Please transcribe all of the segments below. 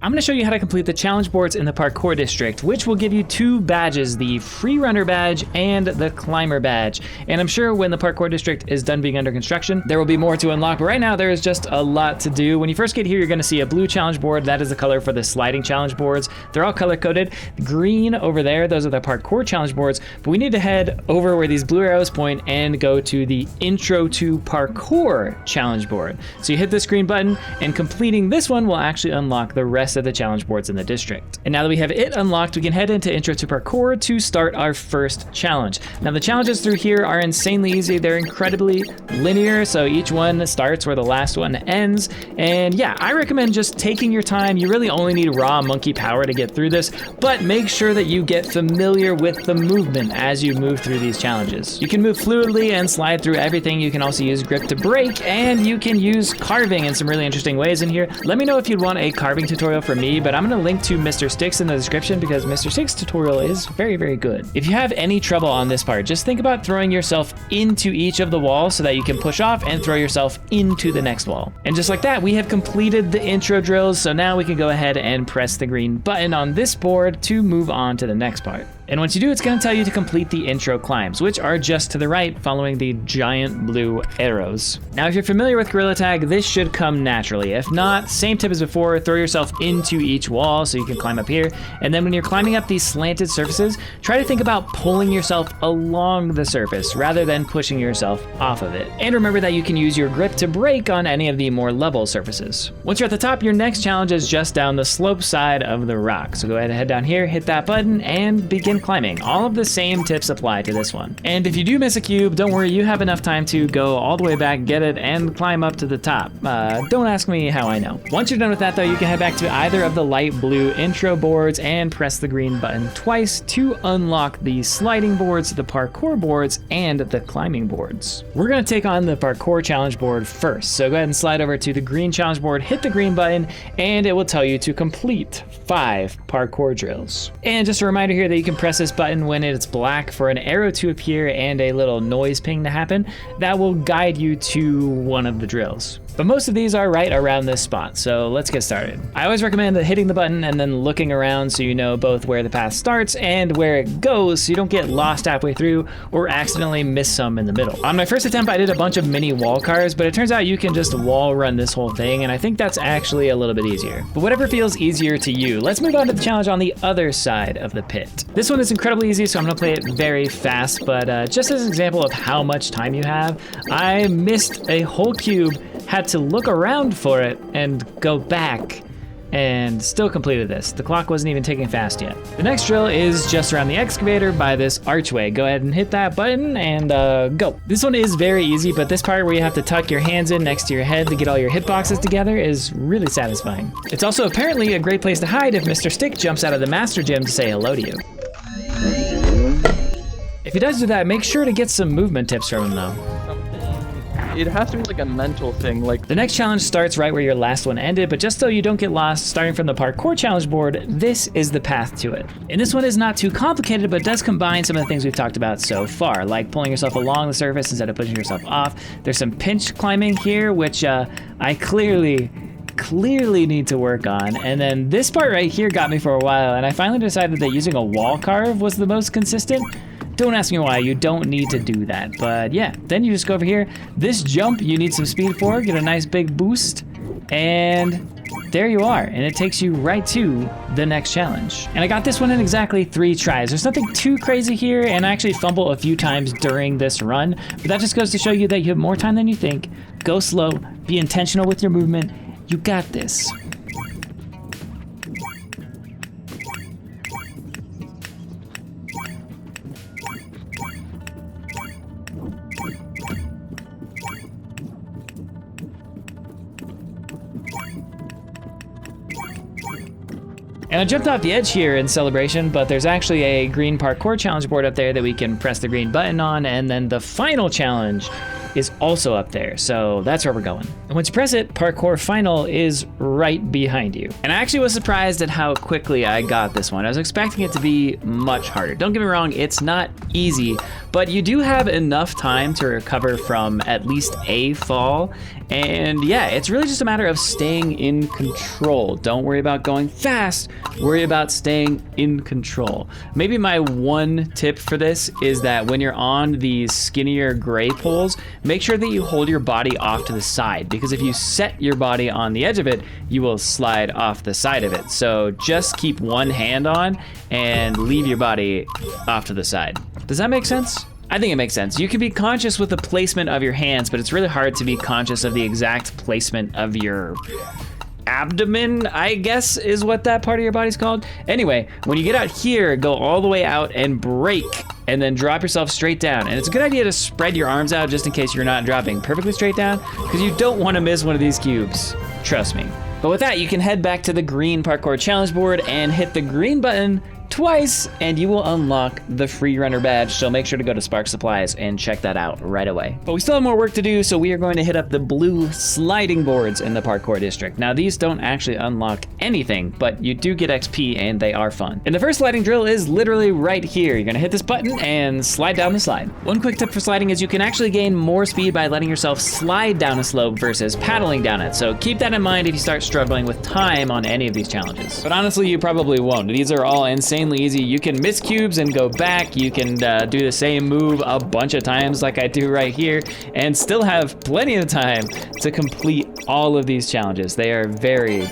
I'm gonna show you how to complete the challenge boards in the parkour district, which will give you 2 badges, the free runner badge and the climber badge. And I'm sure when the parkour district is done being under construction, there will be more to unlock, but right now there is just a lot to do. When you first get here, you're gonna see a blue challenge board. That is the color for the sliding challenge boards. They're all color coded. Green over there, those are the parkour challenge boards, but we need to head over where these blue arrows point and go to the Intro to Parkour challenge board. So you hit this green button, and completing this one will actually unlock the rest of the challenge boards in the district. And now that we have it unlocked, we can head into Intro to Parkour to start our first challenge. Now the challenges through here are insanely easy. They're incredibly linear, so each one starts where the last one ends. And yeah, I recommend just taking your time. You really only need raw monkey power to get through this, but make sure that you get familiar with the movement as you move through these challenges. You can move fluidly and slide through everything. You can also use grip to break, and you can use carving in some really interesting ways in here. Let me know if you'd want a carving tutorial from me, but I'm gonna link to Mr. Sticks in the description because Mr. Sticks' tutorial is very, very good. If you have any trouble on this part, just think about throwing yourself into each of the walls so that you can push off and throw yourself into the next wall. And just like that, we have completed the intro drills, so now we can go ahead and press the green button on this board to move on to the next part. And once you do, it's gonna tell you to complete the intro climbs, which are just to the right, following the giant blue arrows. Now, if you're familiar with Gorilla Tag, this should come naturally. If not, same tip as before, throw yourself into each wall so you can climb up here. And then when you're climbing up these slanted surfaces, try to think about pulling yourself along the surface rather than pushing yourself off of it. And remember that you can use your grip to break on any of the more level surfaces. Once you're at the top, your next challenge is just down the slope side of the rock. So go ahead and head down here, hit that button, and begin climbing. All of the same tips apply to this one. And if you do miss a cube, don't worry, you have enough time to go all the way back, get it, and climb up to the top. Don't ask me how I know. Once you're done with that though, you can head back to either of the light blue intro boards and press the green button twice to unlock the sliding boards, the parkour boards, and the climbing boards. We're gonna take on the parkour challenge board first. So go ahead and slide over to the green challenge board, hit the green button, and it will tell you to complete 5 parkour drills. And just a reminder here that you can press this button when it's black for an arrow to appear and a little noise ping to happen. That will guide you to one of the drills. But most of these are right around this spot, so let's get started. I always recommend hitting the button and then looking around so you know both where the path starts and where it goes so you don't get lost halfway through or accidentally miss some in the middle. On my first attempt, I did a bunch of mini wall cars, but it turns out you can just wall run this whole thing, and I think that's actually a little bit easier. But whatever feels easier to you, let's move on to the challenge on the other side of the pit. This one is incredibly easy, so I'm gonna play it very fast, but just as an example of how much time you have, I missed a whole cube, had to look around for it and go back, and still completed this. The clock wasn't even ticking fast yet. The next drill is just around the excavator by this archway. Go ahead and hit that button and go. This one is very easy, but this part where you have to tuck your hands in next to your head to get all your hitboxes together is really satisfying. It's also apparently a great place to hide if Mr. Stick jumps out of the master gym to say hello to you. If he does do that, make sure to get some movement tips from him though. It has to be like a mental thing. Like the next challenge starts right where your last one ended, but just so you don't get lost, starting from the parkour challenge board, this is the path to it. And this one is not too complicated, but does combine some of the things we've talked about so far, like pulling yourself along the surface instead of pushing yourself off. There's some pinch climbing here, which I clearly need to work on. And then this part right here got me for a while, and I finally decided that using a wall carve was the most consistent. Don't ask me why, you don't need to do that. But yeah, then you just go over here. This jump, you need some speed for, get a nice big boost, and there you are. And it takes you right to the next challenge. And I got this one in exactly 3 tries. There's nothing too crazy here, and I actually fumble a few times during this run, but that just goes to show you that you have more time than you think. Go slow, be intentional with your movement. You got this. And I jumped off the edge here in celebration, but there's actually a green parkour challenge board up there that we can press the green button on, and then the final challenge is also up there, so that's where we're going. And once you press it, Parkour Final is right behind you. And I actually was surprised at how quickly I got this one. I was expecting it to be much harder. Don't get me wrong, it's not easy, but you do have enough time to recover from at least a fall, And yeah, it's really just a matter of staying in control. Don't worry about going fast, worry about staying in control. Maybe my one tip for this is that when you're on these skinnier gray poles, make sure that you hold your body off to the side, because if you set your body on the edge of it, you will slide off the side of it. So just keep one hand on and leave your body off to the side. Does that make sense? I think it makes sense. You can be conscious with the placement of your hands, but it's really hard to be conscious of the exact placement of your abdomen, I guess is what that part of your body's called. Anyway, when you get out here, go all the way out and break, and then drop yourself straight down. And it's a good idea to spread your arms out just in case you're not dropping perfectly straight down, because you don't want to miss one of these cubes. Trust me. But with that, you can head back to the green parkour challenge board and hit the green button twice, and you will unlock the free runner badge. So make sure to go to Spark Supplies and check that out right away. But we still have more work to do, so we are going to hit up the blue sliding boards in the parkour district. Now these don't actually unlock anything, but you do get XP and they are fun. And the first sliding drill is literally right here. You're gonna hit this button and slide down the slide. One quick tip for sliding is you can actually gain more speed by letting yourself slide down a slope versus paddling down it. So keep that in mind if you start struggling with time on any of these challenges. But honestly, you probably won't. These are all insanely easy. You can miss cubes and go back. You can do the same move a bunch of times like I do right here and still have plenty of time to complete all of these challenges. They are very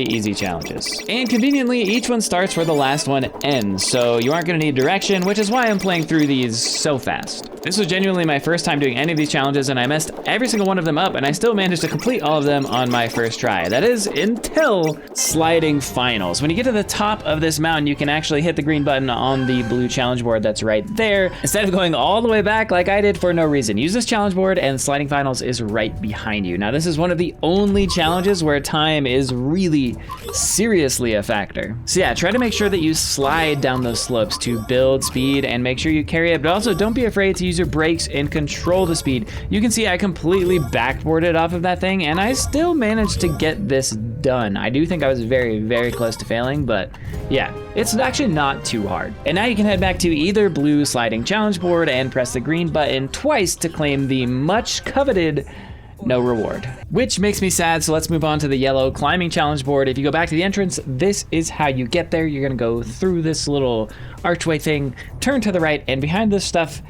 easy challenges. And conveniently, each one starts where the last one ends, so you aren't gonna need direction, which is why I'm playing through these so fast. This was genuinely my first time doing any of these challenges, and I messed every single one of them up, and I still managed to complete all of them on my first try. That is until sliding finals. When you get to the top of this mountain, you can actually hit the green button on the blue challenge board that's right there, instead of going all the way back like I did for no reason. Use this challenge board, and sliding finals is right behind you. Now, this is one of the only challenges where time is really seriously a factor. So yeah, try to make sure that you slide down those slopes to build speed and make sure you carry it, but also don't be afraid to use your brakes and control the speed. You can see I completely backboarded off of that thing and I still managed to get this done. I do think I was very close to failing, but yeah, it's actually not too hard. And now you can head back to either blue sliding challenge board and press the green button twice to claim the much coveted no reward. Which makes me sad, so let's move on to the yellow climbing challenge board. If you go back to the entrance, this is how you get there. You're gonna go through this little archway thing, turn to the right, and behind this stuff,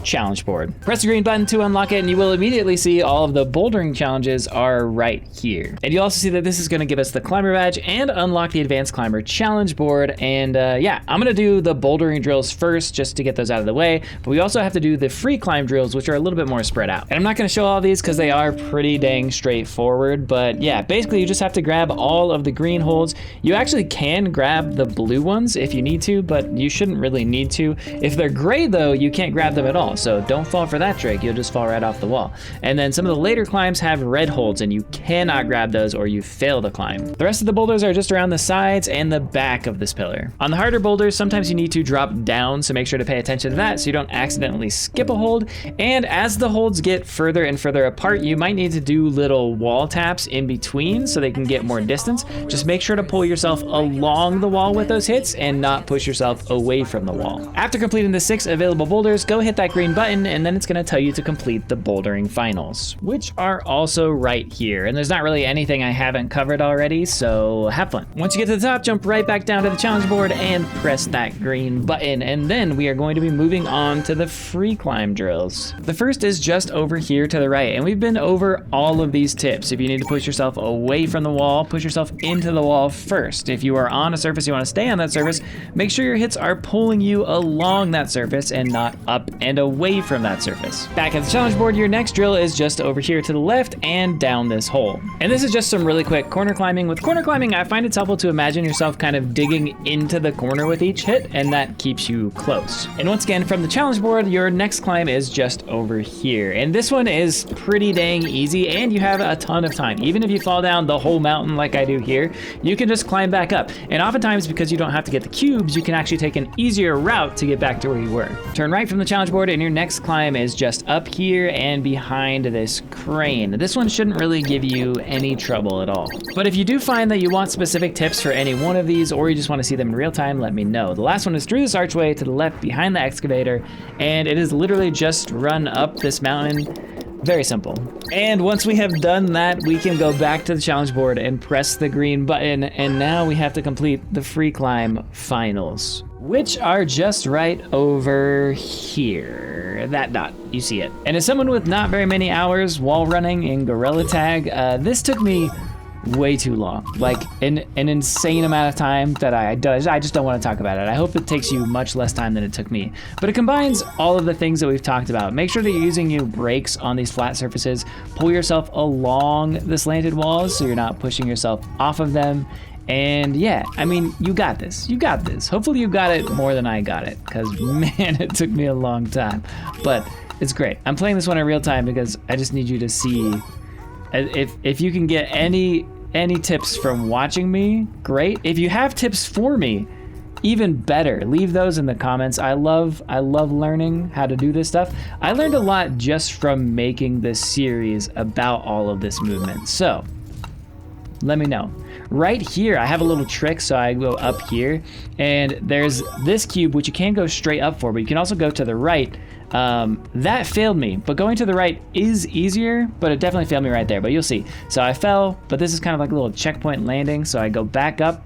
challenge board. Press the green button to unlock it and you will immediately see all of the bouldering challenges are right here. And you'll also see that this is gonna give us the climber badge and unlock the advanced climber challenge board. And yeah, I'm gonna do the bouldering drills first just to get those out of the way, but we also have to do the free climb drills, which are a little bit more spread out. And I'm not gonna show all these because they are pretty dang straightforward, but yeah, basically you just have to grab all of the green holds. You actually can grab the blue ones if you need to, but you shouldn't really need to. If they're gray though, you can't grab them at all. So don't fall for that trick, you'll just fall right off the wall. And then some of the later climbs have red holds and you cannot grab those or you fail the climb. The rest of the boulders are just around the sides and the back of this pillar. On the harder boulders, sometimes you need to drop down, so make sure to pay attention to that so you don't accidentally skip a hold. And as the holds get further and further apart, you might need to do little wall taps in between so they can get more distance. Just make sure to pull yourself along the wall with those hits and not push yourself away from the wall. After completing the 6 available boulders, go hit that green button and then it's gonna tell you to complete the bouldering finals, which are also right here. And there's not really anything I haven't covered already, so have fun. Once you get to the top, jump right back down to the challenge board and press that green button. And then we are going to be moving on to the free climb drills. The first is just over here to the right, and we've been over all of these tips. If you need to push yourself away from the wall, push yourself into the wall first. If you are on a surface, you wanna stay on that surface, make sure your hits are pulling you along that surface and not up and away from that surface. Back at the challenge board, your next drill is just over here to the left and down this hole. And this is just some really quick corner climbing. With corner climbing, I find it's helpful to imagine yourself kind of digging into the corner with each hit, and that keeps you close. And once again, from the challenge board, your next climb is just over here. And this one is pretty dang easy, and you have a ton of time. Even if you fall down the whole mountain like I do here, you can just climb back up. And oftentimes, because you don't have to get the cubes, you can actually take an easier route to get back to where you were. Turn right from the challenge board, and your next climb is just up here and behind this crane. This one shouldn't really give you any trouble at all. But if you do find that you want specific tips for any one of these, or you just want to see them in real time, let me know. The last one is through this archway to the left behind the excavator, and it is literally just run up this mountain Very simple. And once we have done that, we can go back to the challenge board and press the green button. And now we have to complete the free climb finals, which are just right over here. That dot, you see it. And as someone with not very many hours wall running in Gorilla Tag, this took me way too long, like an insane amount of time that I just don't want to talk about it. I hope it takes you much less time than it took me, but it combines all of the things that we've talked about. Make sure that you're using your brakes on these flat surfaces. Pull yourself along the slanted walls so you're not pushing yourself off of them. And yeah, I mean, you got this. You got this. Hopefully you got it more than I got it, because man, it took me a long time, but it's great. I'm playing this one in real time because I just need you to see. If you can get any tips from watching me, great. If you have tips for me, even better. Leave those in the comments. I love learning how to do this stuff. I learned a lot just from making this series about all of this movement. So let me know. Right here, I have a little trick, so I go up here, and there's this cube, which you can go straight up for, but you can also go to the right. That failed me, but going to the right is easier, but it definitely failed me right there, but you'll see. So I fell, but this is kind of like a little checkpoint landing, so I go back up,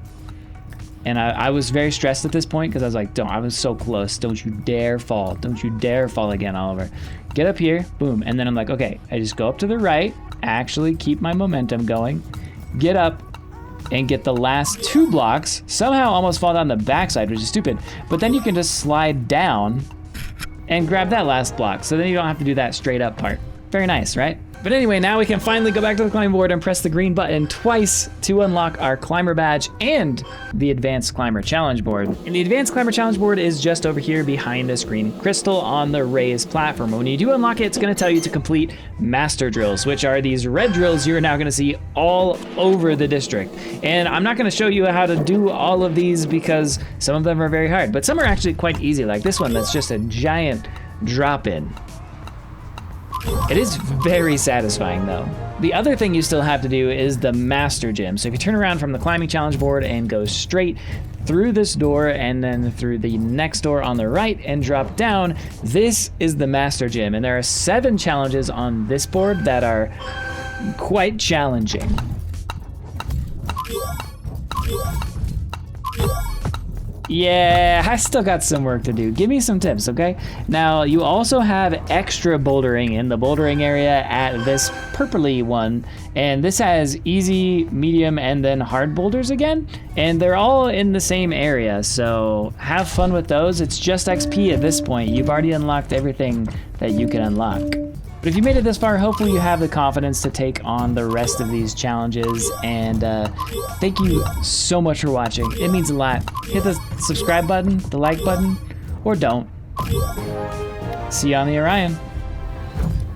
and I was very stressed at this point, because I was like, I was so close. Don't you dare fall. Don't you dare fall again, Oliver. Get up here, boom, and then I'm like, okay, I just go up to the right, actually keep my momentum going, get up, and get the last 2 blocks, somehow almost fall down the backside, which is stupid, but then you can just slide down and grab that last block, so then you don't have to do that straight up part. Very nice, right? But anyway, now we can finally go back to the climbing board and press the green button twice to unlock our climber badge and the advanced climber challenge board. And the advanced climber challenge board is just over here behind this green crystal on the raised platform. When you do unlock it, it's gonna tell you to complete master drills, which are these red drills you're now gonna see all over the district. And I'm not gonna show you how to do all of these because some of them are very hard, but some are actually quite easy, like this one that's just a giant drop in. It is very satisfying though. The other thing you still have to do is the master gym. So if you turn around from the climbing challenge board and go straight through this door and then through the next door on the right and drop down, this is the master gym. And there are 7 challenges on this board that are quite challenging. Yeah, I still got some work to do. Give me some tips, okay? Now, you also have extra bouldering in the bouldering area at this purpley one, and this has easy, medium, and then hard boulders again, and they're all in the same area, so have fun with those. It's just XP at this point. You've already unlocked everything that you can unlock. But if you made it this far, hopefully you have the confidence to take on the rest of these challenges. And thank you so much for watching. It means a lot. Hit the subscribe button, the like button, or don't. See you on the Orion.